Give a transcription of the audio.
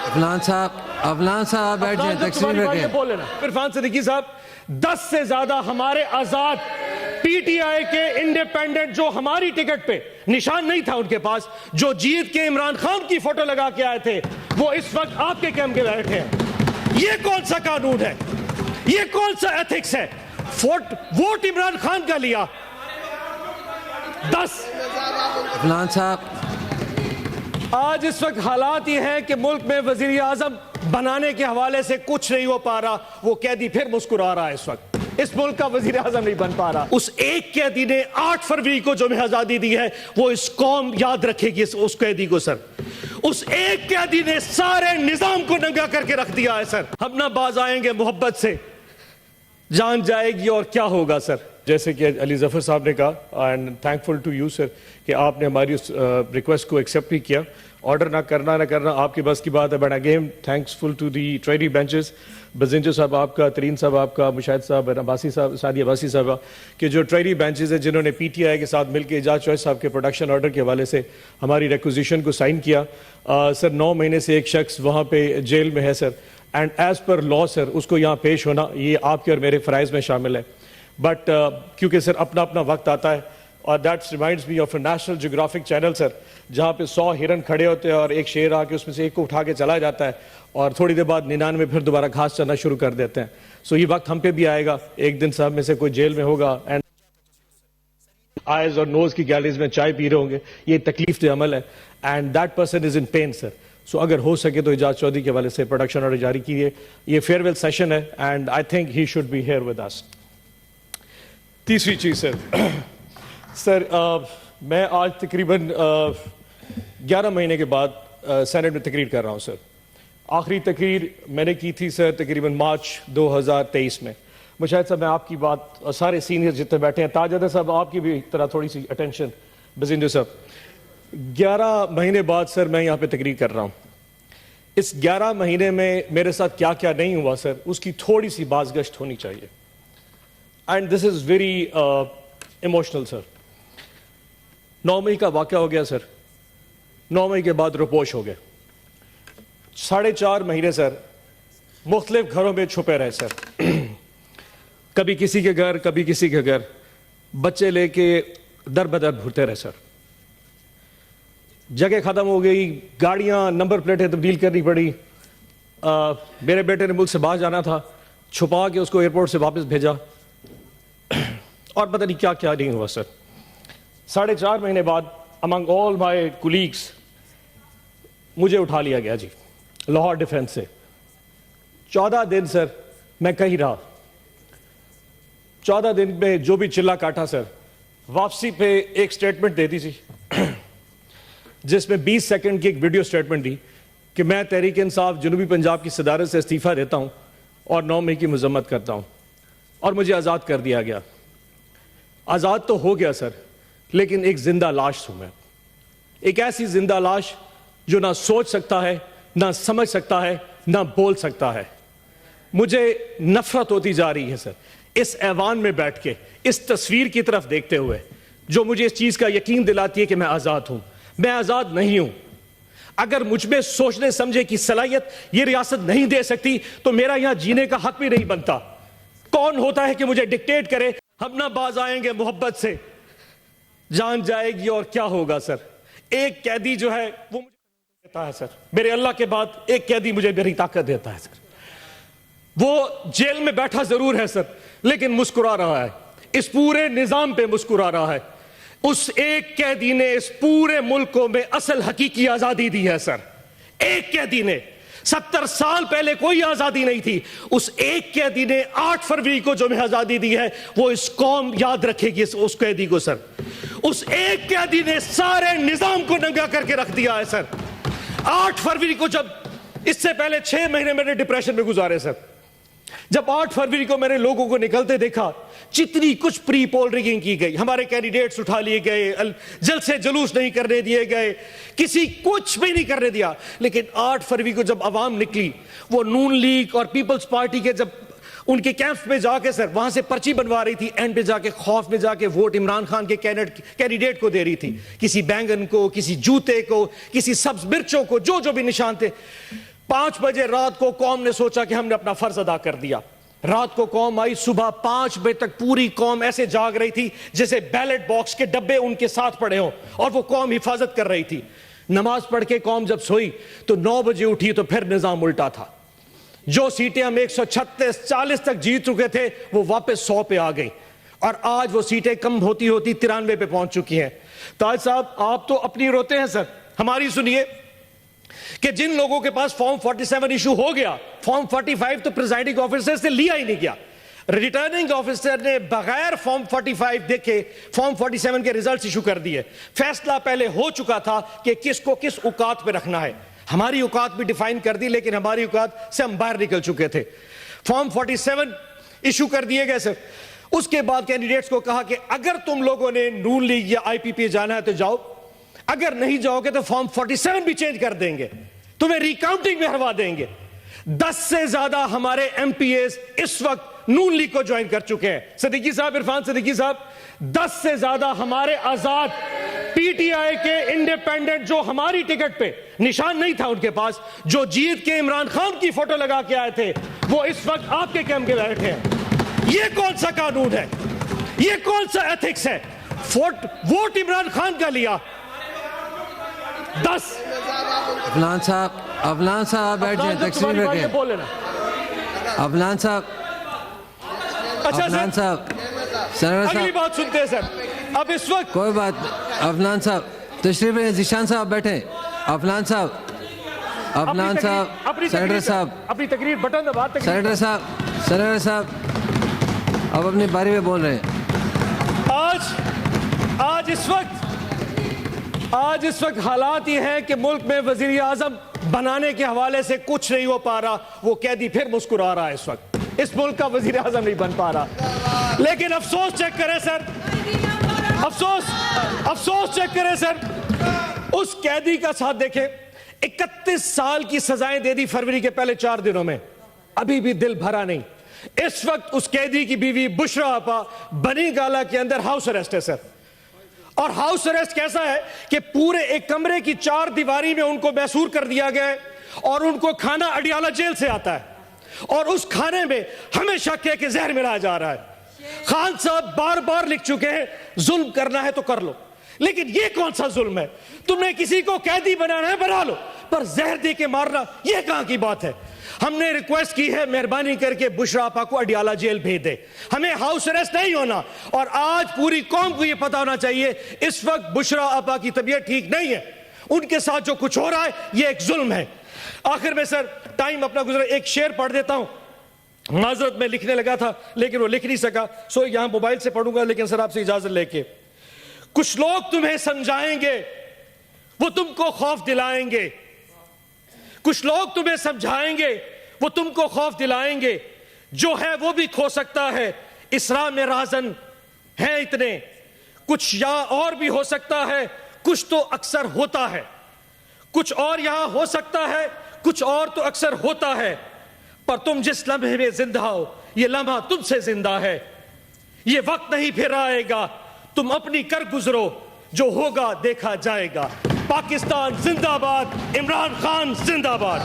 افلان صاحب بیٹھ جائیں، تقسیم رکھیں۔ بولے نا عرفان صدیقی صاحب، 10 سے زیادہ ہمارے آزاد پی ٹی آئی کے انڈیپینڈنٹ جو ہماری ٹکٹ پہ نشان نہیں تھا ان کے پاس، جو جیت کے عمران خان کی فوٹو لگا کے آئے تھے، وہ اس وقت آپ کے کیمپ کے بیٹھے ہیں۔ یہ کون سا قانون ہے؟ یہ کون سا ایتھکس ہے؟ ووٹ عمران خان کا لیا 10۔ افلان صاحب، آج اس وقت حالات یہ ہیں کہ ملک میں وزیر اعظم بنانے کے حوالے سے کچھ نہیں ہو پا رہا، وہ قیدی پھر مسکرا رہا ہے اس وقت۔ اس ملک کا وزیر اعظم نہیں بن پا رہا۔ اس ایک قیدی نے 8 فروری کو جو ہمیں آزادی دی ہے، وہ اس قوم یاد رکھے گی اس قیدی کو سر۔ اس ایک قیدی نے سارے نظام کو ننگا کر کے رکھ دیا ہے سر۔ ہم نہ باز آئیں گے محبت سے، جان جائے گی اور کیا ہوگا سر۔ جیسے کہ علی ظفر صاحب نے کہا، and thankful to you sir کہ آپ نے ہماری اس ریکویسٹ کو ایکسیپٹ بھی کیا۔ آرڈر نہ کرنا آپ کی بس کی بات ہے، but again thankful to the treasury benches, Bizenjo صاحب آپ کا، ترین صاحب آپ کا، مشاہد صاحب، عباسی صاحب، سعدی عباسی صاحبہ، کہ جو ٹریڈی بینچز ہیں جنہوں نے پی ٹی آئی کے ساتھ مل کے اعجاز چوہے صاحب کے پروڈکشن آرڈر کے حوالے سے ہماری ریکوزیشن کو سائن کیا۔ سر 9 مہینے سے ایک شخص وہاں پہ جیل میں ہے سر، اینڈ ایز پر لا سر اس کو یہاں پیش ہونا یہ آپ کے اور میرے فرائض میں شامل ہے، بٹ کیونکہ سر اپنا اپنا وقت آتا ہے، اور that reminds me of a National Geographic channel sir, جہاں پہ 100 ہرن کھڑے ہوتے ہیں اور ایک شیر آ کے اس میں سے ایک کو اٹھا کے چلا جاتا ہے، اور تھوڑی دیر بعد 99 پھر دوبارہ گھاس چرنا شروع کر دیتے ہیں۔ سو یہ وقت ہم پہ بھی آئے گا، ایک دن صاحب میں سے کوئی جیل میں ہوگا اینڈ آئیز اور نوز کی گیلریز میں چائے پی رہے ہوں گے، یہ تکلیف دہ عمل ہے، and that person is in pain sir. So اگر ہو سکے تو اعجاز چودھری کے حوالے سے پروڈکشن آرڈر جاری کیجیے۔ یہ فیئر ویل سیشن ہے، and I think he should be here with us. تیسری چیز سر، میں آج تقریباً 11 مہینے کے بعد سینٹ میں تقریر کر رہا ہوں سر۔ آخری تقریر میں نے کی تھی سر تقریباً مارچ 2023 میں۔ مشاہد صاحب، میں آپ کی بات، اور سارے سینئر جتنے بیٹھے ہیں، تاجدہ صاحب آپ کی بھی طرح تھوڑی سی اٹینشن، بزنجر صاحب، 11 مہینے بعد سر میں یہاں پہ تقریر کر رہا ہوں۔ اس 11 مہینے میں میرے ساتھ کیا کیا نہیں ہوا سر، اس کی تھوڑی سی بازگشت ہونی چاہیے، and this is very emotional sir. 9 مئی کا واقعہ ہو گیا سر، 9 مئی کے بعد روپوش ہو گئے، 4.5 مہینے سر مختلف گھروں میں چھپے رہے سر، کبھی کسی کے گھر، کبھی کسی کے گھر، بچے لے کے در بدر گھرتے رہے سر۔ جگہ ختم ہو گئی، گاڑیاں نمبر پلیٹیں تبدیل کرنی پڑی۔ میرے بیٹے نے ملک سے باہر جانا تھا، چھپا کے اس کو ایئرپورٹ سے واپس بھیجا، اور پتہ نہیں کیا کیا نہیں ہوا سر۔ 4.5 مہینے بعد امنگ آل مائی کولیگس مجھے اٹھا لیا گیا جی، لاہور ڈیفنس سے۔ 14 دن سر میں کہیں رہا، 14 دن میں جو بھی چلا کاٹا سر، واپسی پہ ایک سٹیٹمنٹ دے دی تھی، جس میں 20 سیکنڈ کی ایک ویڈیو سٹیٹمنٹ دی کہ میں تحریک انصاف جنوبی پنجاب کی صدارت سے استعفیٰ دیتا ہوں اور 9 مئی کی مذمت کرتا ہوں، اور مجھے آزاد کر دیا گیا۔ آزاد تو ہو گیا سر، لیکن ایک زندہ لاش ہوں میں، ایک ایسی زندہ لاش جو نہ سوچ سکتا ہے، نہ سمجھ سکتا ہے، نہ بول سکتا ہے۔ مجھے نفرت ہوتی جا رہی ہے سر اس ایوان میں بیٹھ کے، اس تصویر کی طرف دیکھتے ہوئے، جو مجھے اس چیز کا یقین دلاتی ہے کہ میں آزاد ہوں۔ میں آزاد نہیں ہوں۔ اگر مجھ میں سوچنے سمجھے کی صلاحیت یہ ریاست نہیں دے سکتی تو میرا یہاں جینے کا حق بھی نہیں بنتا۔ کون ہوتا ہے کہ مجھے ڈکٹیٹ کرے؟ ہم نہ باز آئیں گے محبت سے، جان جائے گی اور کیا ہوگا سر۔ ایک قیدی جو ہے وہ مجھے دیتا ہے سر، میرے اللہ کے بعد ایک قیدی مجھے میری طاقت دیتا ہے سر۔ وہ جیل میں بیٹھا ضرور ہے سر، لیکن مسکرا رہا ہے، اس پورے نظام پہ مسکرا رہا ہے۔ اس ایک قیدی نے اس پورے ملک کو میں اصل حقیقی آزادی دی ہے سر۔ ایک قیدی نے، 70 سال پہلے کوئی آزادی نہیں تھی، اس ایک قیدی نے 8 فروری کو جو ہمیں آزادی دی ہے، وہ اس قوم یاد رکھے گی اس قیدی کو سر۔ اس ایک قیدی نے سارے نظام کو ننگا کر کے رکھ دیا ہے سر۔ 8 فروری کو، جب اس سے پہلے 6 مہینے میں نے ڈپریشن میں گزارے سر، جب 8 فروری کو میں نے لوگوں کو نکلتے دیکھا، جتنی کچھ پری پول ریگنگ کی گئی، ہمارے کینڈیڈیٹس اٹھا لیے گئے، جلسے جلوس نہیں کرنے دیے گئے، کسی کچھ بھی نہیں کرنے دیا، لیکن 8 فروری کو جب عوام نکلی، وہ نون لیگ اور پیپلز پارٹی کے جب ان کے کیمپس میں جا کے سر وہاں سے پرچی بنوا رہی تھی، اینڈ پہ جا کے خوف میں جا کے ووٹ عمران خان کے کینڈیڈیٹ کو دے رہی تھی، کسی بینگن کو، کسی جوتے کو، کسی سبز مرچوں کو، جو جو بھی نشان تھے، 5 بجے رات کو قوم نے سوچا کہ ہم نے اپنا فرض ادا کر دیا. رات کو قوم آئی, صبح 5 بجے تک پوری قوم ایسے جاگ رہی تھی جیسے بیلٹ باکس کے ڈبے ان کے ساتھ پڑے ہوں, اور وہ قوم حفاظت کر رہی تھی. نماز پڑھ کے قوم جب سوئی تو 9 بجے اٹھی تو پھر نظام الٹا تھا. جو سیٹیں ہم 136 40 تک جیت چکے تھے وہ واپس 100 پہ آ گئی, اور آج وہ سیٹیں کم ہوتی 93 پہ پہنچ چکی ہیں. تاج صاحب آپ تو اپنی روتے ہیں سر, ہماری سنیے کہ جن لوگوں کے پاس فارم 47 ایشو ہو گیا, فارم 45 تو پریزائڈنگ آفیسر سے لیا ہی نہیں گیا. ریٹرننگ آفیسر نے بغیر فارم 45 دیکھے فارم 47 کے ریزلٹس ایشو کر دیے. فیصلہ پہلے ہو چکا تھا کہ کس کو کس اوقات پہ رکھنا ہے. ہماری اوقات بھی ڈیفائن کر دی, لیکن ہماری اوقات سے ہم باہر نکل چکے تھے. فارم 47 ایشو کر دیے گئے سر. اس کے بعد کینڈیڈیٹس کو کہا کہ اگر تم لوگوں نے نون لیگ یا آئی پی پی جانا ہے تو جاؤ, اگر نہیں جاؤ گے تو فارم 47 بھی چینج کر دیں گے, تمہیں ریکاؤنٹنگ میں ہروا دیں گے. 10 سے زیادہ ہمارے ایم پی ایز اس وقت نون لیگ کو جوائن کر چکے ہیں. صدیقی صاحب, عرفان صدیقی صاحب, 10 سے زیادہ ہمارے آزاد پی ٹی آئی کے انڈیپینڈنٹ جو ہماری ٹکٹ پہ نشان نہیں تھا ان کے پاس, جو جیت کے عمران خان کی فوٹو لگا کے آئے تھے, وہ اس وقت آپ کے کیمپ کے بیٹھے ہیں. یہ کون سا قانون ہے, یہ کون سا ایتھکس ہے؟ ووٹ عمران خان کا لیا 10. افلان صاحب بیٹھ جائیں, تقسیم رکھیں. افلان صاحب, اچھا افلان سر, صاحب, سنر اگلی صاحب, بات سنتے ہیں سر. اب اس وقت کوئی بات. افلان صاحب تشریف رکھیں. ذیشان صاحب بیٹھیں. افلان صاحب, افلان صاحب, سینیٹر صاحب, اپنی تقریر بٹن دبا. سینیٹر صاحب, سینیٹر صاحب اب اپنی باری میں بول رہے ہیں. آج اس وقت حالات یہ ہیں کہ ملک میں وزیر اعظم بنانے کے حوالے سے کچھ نہیں ہو پا رہا. وہ قیدی پھر مسکرا رہا ہے. اس وقت اس ملک کا وزیر اعظم نہیں بن پا رہا. لیکن افسوس چیک کریں سر, افسوس چیک کریں سر, اس قیدی کا ساتھ دیکھیں. 31 سال کی سزائیں دے دی فروری کے پہلے 4 دنوں میں, ابھی بھی دل بھرا نہیں. اس وقت اس قیدی کی بیوی بشرا آپا بنی گالا کے اندر ہاؤس اریسٹ ہے سر. اور ہاؤس اریسٹ کیسا ہے کہ پورے ایک کمرے کی 4 دیواری میں ان کو محصور کر دیا گیا ہے, اور ان کو کھانا اڈیالہ جیل سے آتا ہے, اور اس کھانے میں ہمیشہ کہ زہر ملایا جا رہا ہے. خان صاحب بار بار لکھ چکے ہیں ظلم کرنا ہے تو کر لو, لیکن یہ کون سا ظلم ہے؟ تم نے کسی کو قیدی بنانا ہے بنا لو, پر زہر دے کے مارنا یہ کہاں کی بات ہے؟ ہم نے ریکویسٹ کی ہے مہربانی کر کے بشرا آپا کو اڈیالہ جیل بھیج دے, ہمیں ہاؤس اریسٹ نہیں ہونا. اور آج پوری قوم کو یہ پتا ہونا چاہیے اس وقت بشرا آپا کی طبیعت ٹھیک نہیں ہے, ان کے ساتھ جو کچھ ہو رہا ہے یہ ایک ظلم ہے. آخر میں سر ٹائم اپنا گزرا, ایک شعر پڑھ دیتا ہوں. معذرت میں لکھنے لگا تھا لیکن وہ لکھ نہیں سکا, سو یہاں موبائل سے پڑھوں گا, لیکن سر آپ سے اجازت لے کے. کچھ لوگ تمہیں سمجھائیں گے, وہ تم کو خوف دلائیں گے. کچھ لوگ تمہیں سمجھائیں گے, وہ تم کو خوف دلائیں گے. جو ہے وہ بھی کھو سکتا ہے, اسراء میں رازن ہیں اتنے. کچھ یا اور بھی ہو سکتا ہے, کچھ تو اکثر ہوتا ہے. کچھ اور یہاں ہو سکتا ہے, کچھ اور تو اکثر ہوتا ہے. پر تم جس لمحے میں زندہ ہو, یہ لمحہ تم سے زندہ ہے. یہ وقت نہیں پھر آئے گا, تم اپنی کر گزرو, جو ہوگا دیکھا جائے گا. پاکستان زندہ باد, عمران خان زندہ باد.